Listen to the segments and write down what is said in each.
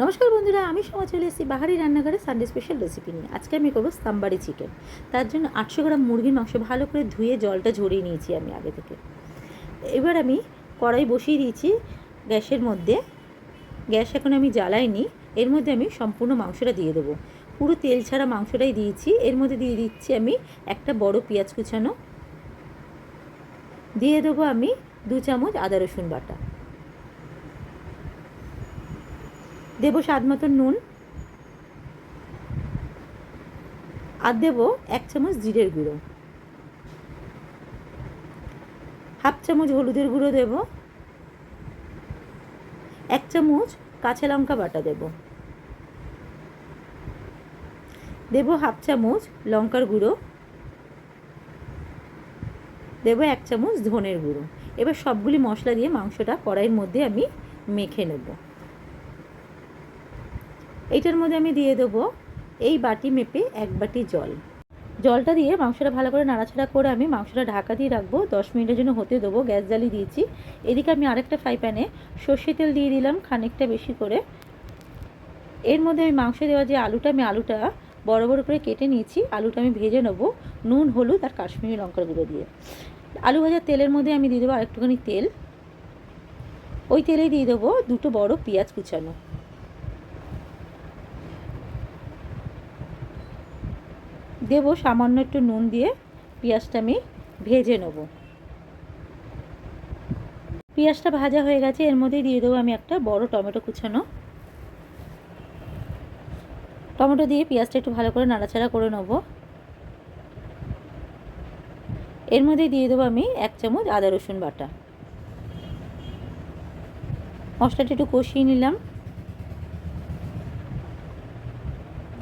নমস্কার বন্ধুরা, আমি সময় চলে এসেছি বাহারি রান্নাঘরে সানডে স্পেশাল রেসিপি নিয়ে। আজকে আমি করবো সাম্বারি চিকেন। তার জন্য 800 গ্রাম মুরগির মাংস ভালো করে ধুয়ে জলটা ঝরিয়ে নিয়েছি আমি আগে থেকে। এবার আমি কড়াই বসিয়ে দিয়েছি গ্যাসের মধ্যে। গ্যাস এখন আমি জ্বালাইনি। এর মধ্যে আমি সম্পূর্ণ মাংসটা দিয়ে দেবো। পুরো তেল ছাড়া মাংসটাই দিয়েছি। এর মধ্যে দিয়ে দিচ্ছি আমি একটা বড় পেঁয়াজ কুচানো, দিয়ে দেবো আমি 2 চামচ আদা রসুন বাটা, দেব স্বাদ মতো নুন, আর দেবো 1 চামচ জিরের গুঁড়ো, হাফ চামচ হলুদের গুঁড়ো দেব, 1 চামচ কাঁচা লঙ্কা বাটা দেব, হাফ চামচ লঙ্কার গুঁড়ো, দেব 1 চামচ ধনের গুঁড়ো। এবার সবগুলি মশলা দিয়ে মাংসটা কড়াইয়ের মধ্যে আমি মেখে নেব। এইটার মধ্যে আমি দিয়ে দেবো এই বাটি মেপে 1 বাটি জল। জলটা দিয়ে মাংসটা ভালো করে নাড়াচাড়া করে আমি মাংসটা ঢাকা দিয়ে রাখবো, 10 মিনিটের জন্য হতে দেবো। গ্যাস জ্বালিয়ে দিয়েছি। এদিকে আমি আরেকটা ফ্রাই প্যানে সর্ষে তেল দিয়ে দিলাম খানিকটা বেশি করে। এর মধ্যে আমি মাংস দেওয়া যে আলুটা বড় বড় করে কেটে নিয়েছি। আলুটা আমি ভেজে নেবো নুন, হলুদ আর কাশ্মীরি লঙ্কার গুঁড়ো দিয়ে। আলু ভাজার তেলের মধ্যে আমি দিয়ে দেবো আরেকটুখানি তেল। ওই তেলেই দিয়ে দেবো 2টো বড় পেঁয়াজ কুচানো, দেব সামান্য একটু নুন দিয়ে পেঁয়াজটা আমি ভেজে নেব। পেঁয়াজটা ভাজা হয়ে গেছে। এর মধ্যে দিয়ে দেবো আমি একটা বড় টমেটো কুচানো। টমেটো দিয়ে পেঁয়াজটা একটু ভালো করে নাড়াচাড়া করে নেব। এর মধ্যে দিয়ে দেবো আমি 1 চামচ আদা রসুন বাটা। মশলাটা একটু কষিয়ে নিলাম।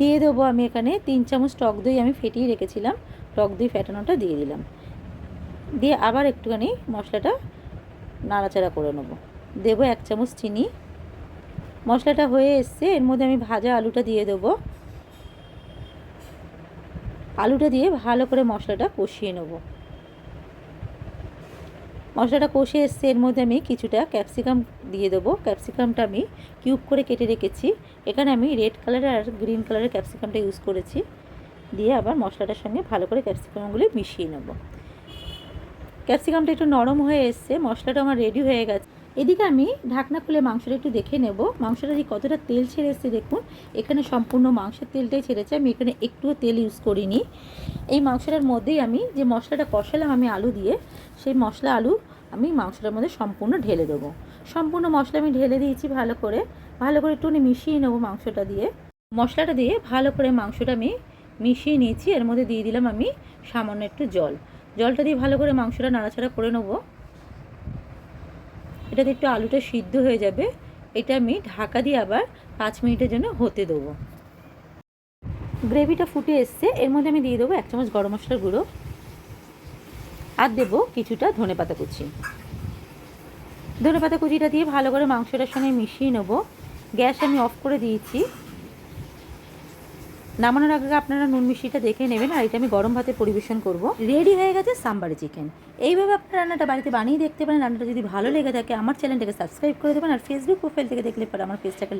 দিয়ে দেবো আমি এখানে 3 চামচ টক দই আমি ফেটিয়ে রেখেছিলাম, টক দই ফেটানোটা দিয়ে দিলাম। দিয়ে আবার একটুখানি মশলাটা নাড়াচাড়া করে নেব। দেবো 1 চামচ চিনি। মশলাটা হয়ে এসছে। এর মধ্যে আমি ভাজা আলুটা দিয়ে দেবো। আলুটা দিয়ে ভালো করে মশলাটা কষিয়ে নেব। মশলাটা কষে এসছে। এর মধ্যে আমি কিছুটা ক্যাপসিকাম দিয়ে দেবো। ক্যাপসিকামটা আমি কিউব করে কেটে রেখেছি। এখানে আমি রেড কালারের আর গ্রিন কালারের ক্যাপসিকামটা ইউজ করেছি। দিয়ে আবার মশলাটার সঙ্গে ভালো করে ক্যাপসিকামগুলি মিশিয়ে নেব। ক্যাপসিকামটা একটু নরম হয়ে এসছে। মশলাটা আমার রেডি হয়ে গেছে। এদিকে আমি ঢাকনা খুলে মাংসটা একটু দেখে নেব। মাংসটা দিয়ে কতটা তেল ছেড়ে এসছে দেখুন। এখানে সম্পূর্ণ মাংসের তেলটাই ছেড়েছে। আমি এখানে একটুও তেল ইউজ করিনি। এই মাংসটার মধ্যেই আমি যে মশলাটা কষালাম আমি আলু দিয়ে, সেই মশলা আলু আমি মাংসটার মধ্যে সম্পূর্ণ ঢেলে দেবো। সম্পূর্ণ মশলা আমি ঢেলে দিয়েছি। ভালো করে একটুখানি মিশিয়ে নেবো মাংসটা দিয়ে। মশলাটা দিয়ে ভালো করে মাংসটা আমি মিশিয়ে নিয়েছি। এর মধ্যে দিয়ে দিলাম আমি সামান্য একটু জলটা দিয়ে ভালো করে মাংসটা নাড়াচাড়া করে নেবো। এটাতে একটু আলুটা সিদ্ধ হয়ে যাবে। এটা আমি ঢাকা দিয়ে আবার 5 মিনিটের জন্য হতে দেবো। গ্রেভিটা ফুটে এসছে। এর মধ্যে আমি দিয়ে দেবো 1 চামচ গরম মশলার গুঁড়ো, আর দেবো কিছুটা ধনেপাতা কুচি। ধনেপাতা কুচিটা দিয়ে ভালো করে মাংসটার সঙ্গে মিশিয়ে নেব। গ্যাস আমি অফ করে দিয়েছি। নামানোর আগে আপনারা নুন মিষ্টিটা দেখে নেবেন। আর এটা আমি গরম ভাতে পরিবেশন করব। রেডি হয়ে গেছে সাম্বারি চিকেন। এইভাবে আপনারা রান্নাটা বাড়িতে বানিয়ে দেখতে পারেন। রান্নাটা যদি ভালো লেগে থাকে আমার চ্যানেলটাকে সাবস্ক্রাইব করে দেবেন। আর ফেসবুক প্রোফাইল থেকে দেখলে পরে আমার পেজটাকে